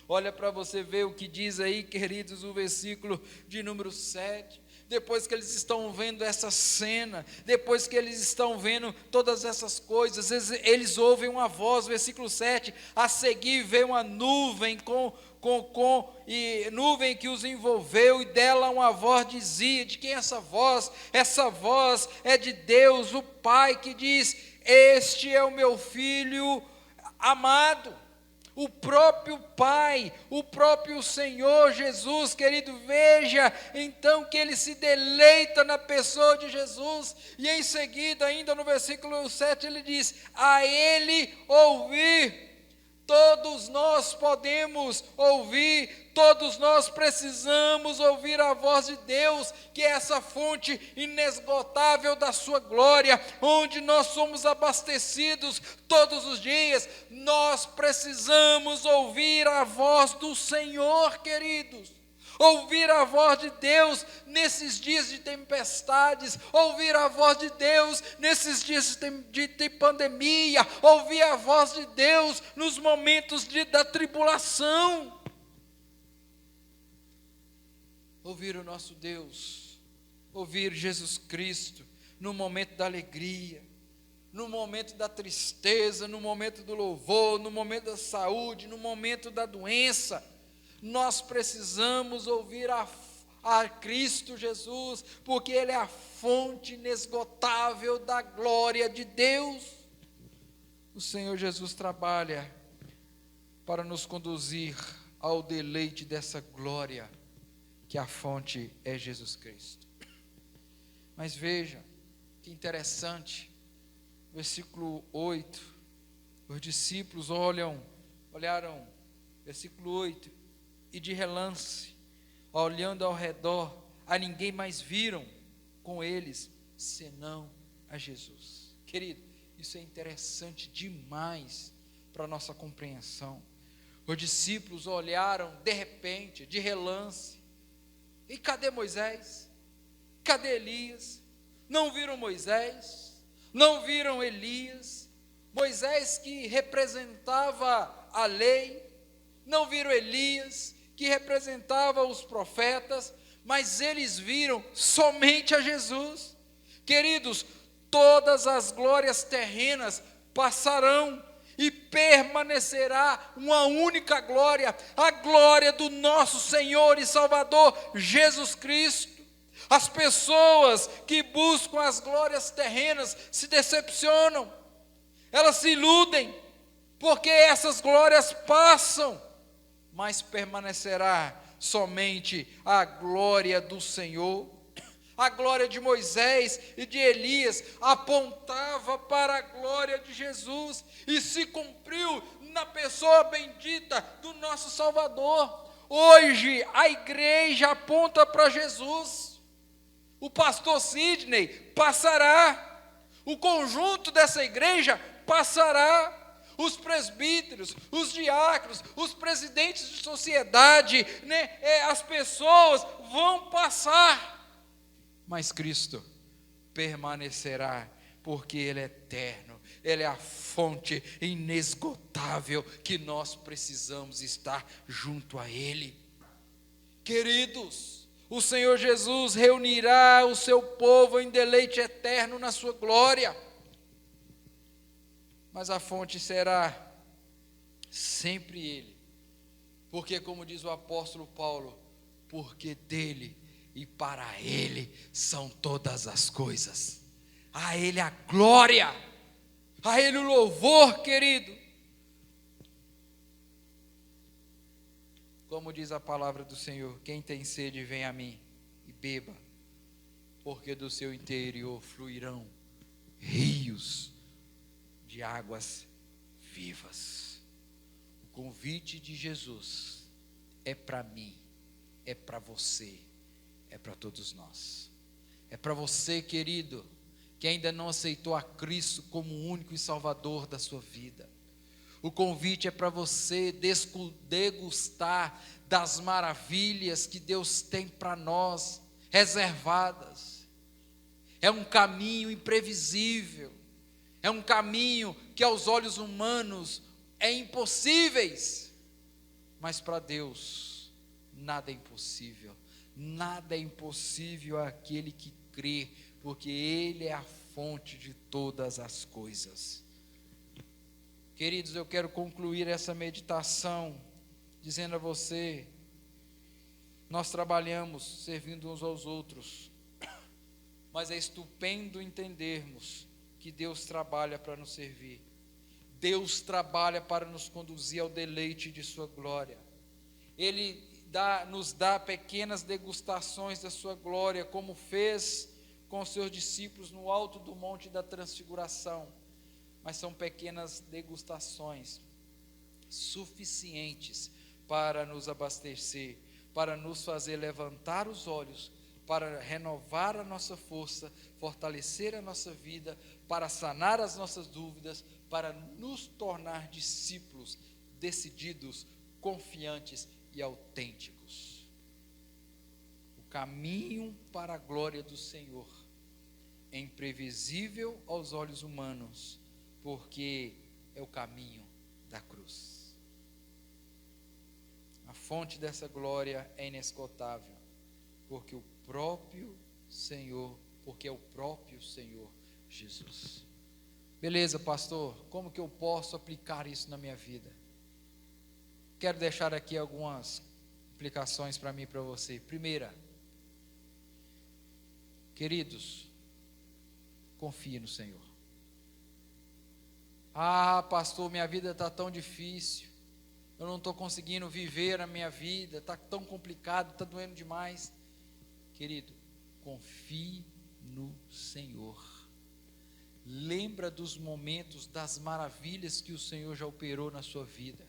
Olha para você ver o que diz aí, queridos, o versículo de número 7. Depois que eles estão vendo essa cena, depois que eles estão vendo todas essas coisas, eles ouvem uma voz, versículo 7, a seguir veio uma nuvem nuvem que os envolveu, e dela uma voz dizia: de quem é essa voz? Essa voz é de Deus, o Pai, que diz: este é o meu Filho amado. O próprio Pai, o próprio Senhor Jesus, querido, veja então que ele se deleita na pessoa de Jesus, e em seguida, ainda no versículo 7, ele diz: a ele ouvir. Todos nós podemos ouvir, todos nós precisamos ouvir a voz de Deus, que é essa fonte inesgotável da sua glória, onde nós somos abastecidos todos os dias. Nós precisamos ouvir a voz do Senhor, queridos. Ouvir a voz de Deus nesses dias de tempestades, ouvir a voz de Deus nesses dias de pandemia, ouvir a voz de Deus nos momentos da tribulação. Ouvir o nosso Deus, ouvir Jesus Cristo no momento da alegria, no momento da tristeza, no momento do louvor, no momento da saúde, no momento da doença. Nós precisamos ouvir a Cristo Jesus, porque Ele é a fonte inesgotável da glória de Deus. O Senhor Jesus trabalha para nos conduzir ao deleite dessa glória, que a fonte é Jesus Cristo. Mas veja, que interessante, versículo 8, os discípulos olharam, versículo 8, e de relance, olhando ao redor, a ninguém mais viram com eles, senão a Jesus. Querido, isso é interessante demais para a nossa compreensão. Os discípulos olharam de repente, de relance, e cadê Moisés? Cadê Elias? Não viram Moisés? Não viram Elias? Moisés, que representava a lei, não viram Elias, que representava os profetas, mas eles viram somente a Jesus. Queridos, todas as glórias terrenas passarão, e permanecerá uma única glória, a glória do nosso Senhor e Salvador Jesus Cristo. As pessoas que buscam as glórias terrenas se decepcionam, elas se iludem, porque essas glórias passam, mas permanecerá somente a glória do Senhor. A glória de Moisés e de Elias apontava para a glória de Jesus, e se cumpriu na pessoa bendita do nosso Salvador. Hoje a igreja aponta para Jesus. O pastor Sidney passará, o conjunto dessa igreja passará, os presbíteros, os diáconos, os presidentes de sociedade, as pessoas vão passar, mas Cristo permanecerá, porque Ele é eterno, Ele é a fonte inesgotável, que nós precisamos estar junto a Ele. Queridos, o Senhor Jesus reunirá o seu povo em deleite eterno na sua glória, mas a fonte será sempre Ele, porque, como diz o apóstolo Paulo, porque dele e para Ele são todas as coisas. A Ele a glória, a Ele o louvor, querido. Como diz a palavra do Senhor: quem tem sede, vem a mim e beba, porque do seu interior fluirão rios de águas vivas. O convite de Jesus é para mim, é para você, é para todos nós. É para você, querido, que ainda não aceitou a Cristo como o único e Salvador da sua vida. O convite é para você degustar das maravilhas que Deus tem para nós, reservadas. É um caminho imprevisível, é um caminho que aos olhos humanos é impossíveis, mas para Deus nada é impossível. Nada é impossível àquele que crê, porque Ele é a fonte de todas as coisas. Queridos, eu quero concluir essa meditação dizendo a você: nós trabalhamos servindo uns aos outros, mas é estupendo entendermos que Deus trabalha para nos servir. Deus trabalha para nos conduzir ao deleite de sua glória. Ele nos dá pequenas degustações da sua glória, como fez com os seus discípulos no alto do Monte da Transfiguração. Mas são pequenas degustações suficientes para nos abastecer, para nos fazer levantar os olhos, para renovar a nossa força, fortalecer a nossa vida, para sanar as nossas dúvidas, para nos tornar discípulos decididos, confiantes e autênticos. O caminho para a glória do Senhor é imprevisível aos olhos humanos, porque é o caminho da cruz. A fonte dessa glória é inesgotável, porque é o próprio Senhor Jesus. Beleza, pastor, como que eu posso aplicar isso na minha vida? Quero deixar aqui algumas implicações para mim e para você. Primeira, queridos, confie no Senhor. Ah, pastor, minha vida está tão difícil, eu não estou conseguindo viver a minha vida, está tão complicado, está doendo demais. Querido, confie no Senhor. Lembra dos momentos, das maravilhas que o Senhor já operou na sua vida.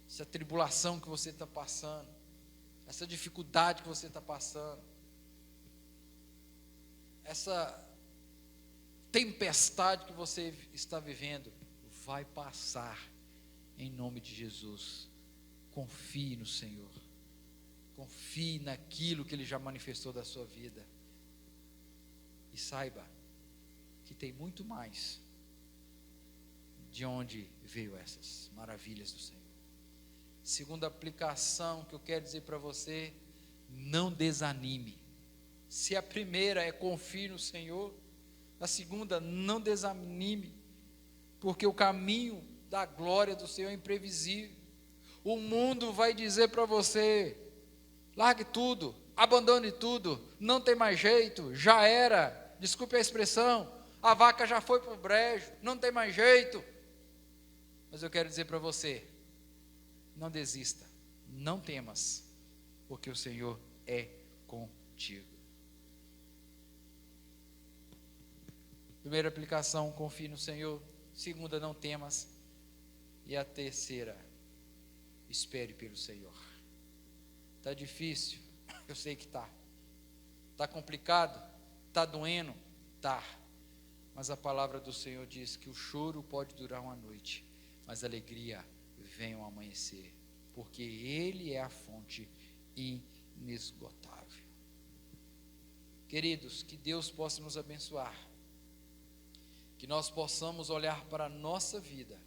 Essa tribulação que você está passando, essa dificuldade que você está passando, essa tempestade que você está vivendo, vai passar em nome de Jesus. Confie no Senhor, confie naquilo que Ele já manifestou da sua vida, e saiba que tem muito mais de onde veio essas maravilhas do Senhor. Segunda aplicação que eu quero dizer para você: não desanime. Se a primeira é confie no Senhor, a segunda, não desanime, porque o caminho da glória do Senhor é imprevisível. O mundo vai dizer para você: largue tudo, abandone tudo, não tem mais jeito, já era, desculpe a expressão, a vaca já foi para o brejo, não tem mais jeito. Mas eu quero dizer para você: não desista, não temas, porque o Senhor é contigo. Primeira aplicação, confie no Senhor. Segunda, não temas. E a terceira, espere pelo Senhor. Está difícil? Eu sei que está. Está complicado? Está doendo? Está. Mas a palavra do Senhor diz que o choro pode durar uma noite, mas a alegria vem ao amanhecer, porque Ele é a fonte inesgotável. Queridos, que Deus possa nos abençoar, que nós possamos olhar para a nossa vida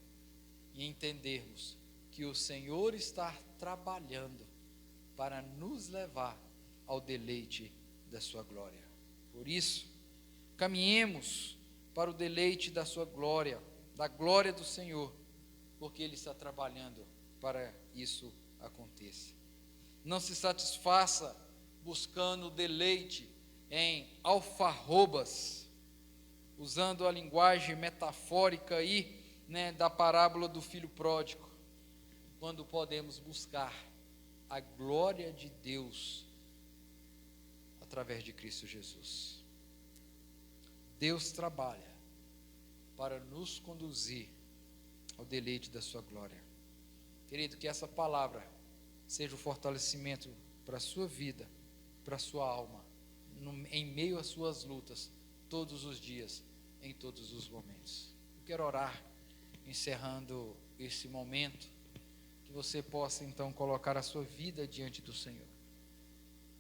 e entendermos que o Senhor está trabalhando para nos levar ao deleite da sua glória. Por isso, caminhemos para o deleite da sua glória, da glória do Senhor, porque Ele está trabalhando para isso aconteça. Não se satisfaça buscando deleite em alfarrobas, usando a linguagem metafórica aí, da parábola do filho pródigo, quando podemos buscar a glória de Deus através de Cristo Jesus. Deus trabalha para nos conduzir ao deleite da sua glória. Querido, que essa palavra seja o fortalecimento para a sua vida, para a sua alma, em meio às suas lutas, todos os dias, em todos os momentos. Eu quero orar, encerrando esse momento, que você possa então colocar a sua vida diante do Senhor.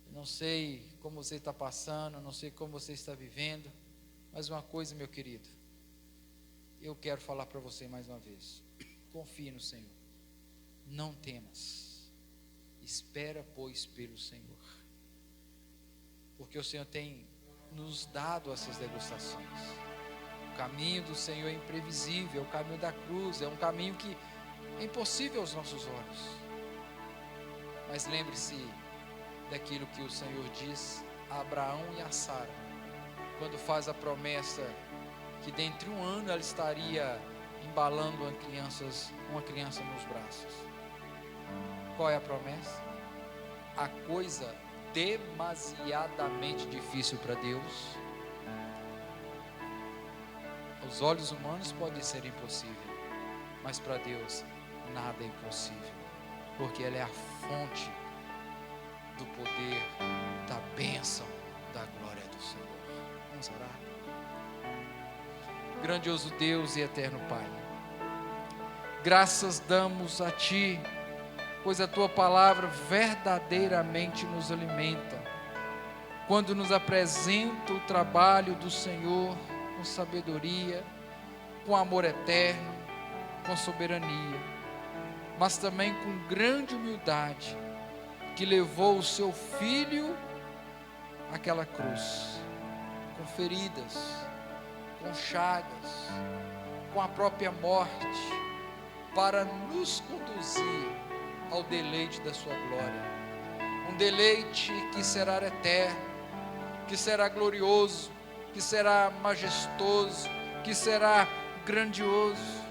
Eu não sei como você está passando, não sei como você está vivendo, mas uma coisa, meu querido, eu quero falar para você mais uma vez: confie no Senhor, não temas, espera, pois, pelo Senhor, porque o Senhor tem nos dado essas degustações. O caminho do Senhor é imprevisível, é o caminho da cruz, é um caminho que é impossível aos nossos olhos, mas lembre-se daquilo que o Senhor diz a Abraão e a Sara, quando faz a promessa que dentro de um ano ela estaria embalando uma criança nos braços. Qual é a promessa? A coisa demasiadamente difícil para Deus, aos olhos humanos pode ser impossível, mas para Deus nada é impossível, porque Ele é a fonte do poder, da bênção, da glória do Senhor. Vamos orar. Grandioso Deus e eterno Pai, graças damos a Ti, pois a Tua palavra verdadeiramente nos alimenta, quando nos apresenta o trabalho do Senhor com sabedoria, com amor eterno, com soberania, mas também com grande humildade, que levou o Seu Filho àquela cruz, com feridas, com chagas, com a própria morte, para nos conduzir ao deleite da sua glória, um deleite que será eterno, que será glorioso, que será majestoso, que será grandioso.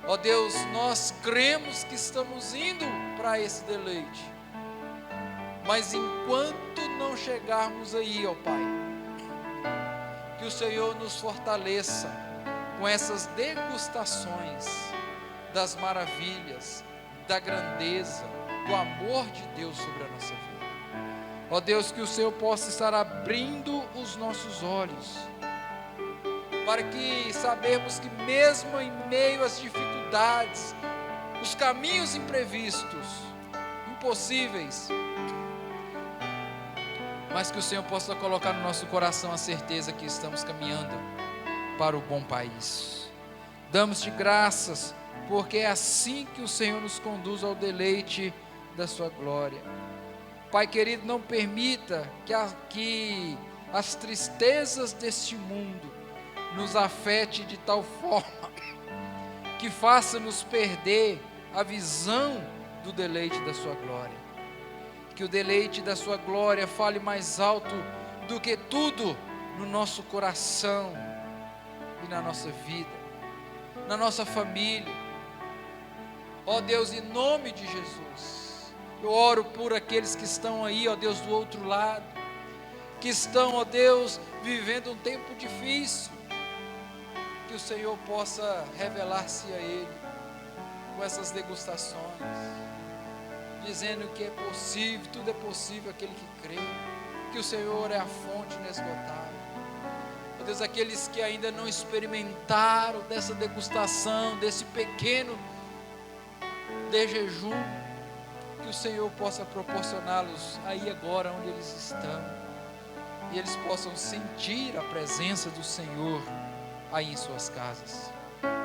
Ó Deus, nós cremos que estamos indo para esse deleite, mas enquanto não chegarmos aí, ó Pai, que o Senhor nos fortaleça com essas degustações das maravilhas, da grandeza, do amor de Deus sobre a nossa vida. Ó Deus, que o Senhor possa estar abrindo os nossos olhos, para que sabemos que mesmo em meio às dificuldades, os caminhos imprevistos, impossíveis, mas que o Senhor possa colocar no nosso coração a certeza que estamos caminhando para o bom país. Damos-te graças, porque é assim que o Senhor nos conduz ao deleite da sua glória. Pai querido, não permita que as tristezas deste mundo nos afete de tal forma que faça-nos perder a visão do deleite da sua glória. Que o deleite da sua glória fale mais alto do que tudo no nosso coração e na nossa vida, na nossa família. Ó Deus, em nome de Jesus, eu oro por aqueles que estão aí, ó Deus, do outro lado, que estão, ó Deus, vivendo um tempo difícil, que o Senhor possa revelar-se a ele com essas degustações, dizendo que é possível, tudo é possível aquele que crê, que o Senhor é a fonte inesgotável. Ó Deus, aqueles que ainda não experimentaram dessa degustação, desse pequeno de jejum, que o Senhor possa proporcioná-los aí agora onde eles estão, e eles possam sentir a presença do Senhor aí em suas casas.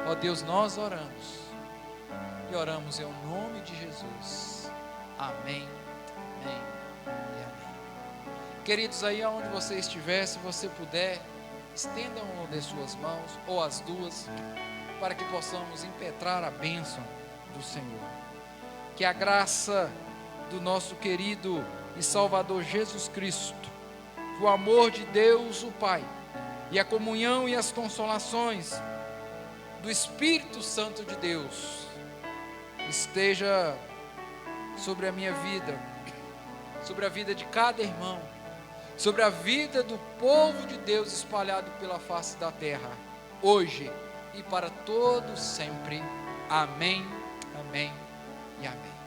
Ó Deus, nós oramos, e oramos em nome de Jesus. Amém, amém e amém. Queridos, aí onde você estiver, se você puder, estenda uma de suas mãos, ou as duas, para que possamos impetrar a bênção do Senhor. Que a graça do nosso querido e Salvador Jesus Cristo, que o amor de Deus o Pai, e a comunhão e as consolações do Espírito Santo de Deus esteja sobre a minha vida, sobre a vida de cada irmão, sobre a vida do povo de Deus espalhado pela face da terra, hoje e para todos sempre. Amém, amém e amém.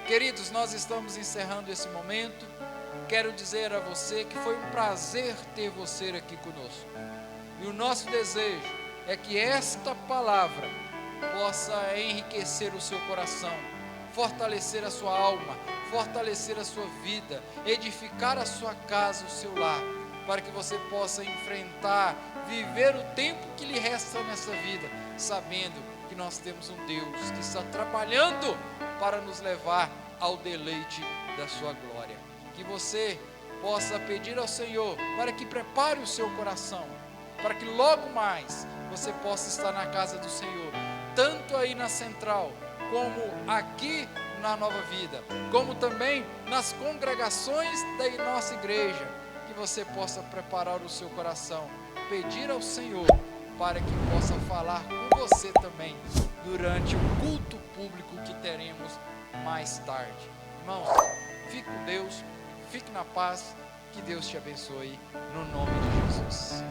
Queridos, nós estamos encerrando esse momento. quero dizer a você que foi um prazer ter você aqui conosco. E o nosso desejo é que esta palavra possa enriquecer o seu coração, fortalecer a sua alma, fortalecer a sua vida, edificar a sua casa, o seu lar, para que você possa enfrentar, viver o tempo que lhe resta nessa vida, sabendo que nós temos um Deus que está trabalhando para nos levar ao deleite da sua glória. Que você possa pedir ao Senhor para que prepare o seu coração, para que logo mais você possa estar na casa do Senhor, tanto aí na central, como aqui na Nova Vida, como também nas congregações da nossa igreja. Que você possa preparar o seu coração, pedir ao Senhor para que possa falar com você também durante o culto público que teremos mais tarde. Irmãos, fique com Deus, fique na paz, que Deus te abençoe, no nome de Jesus.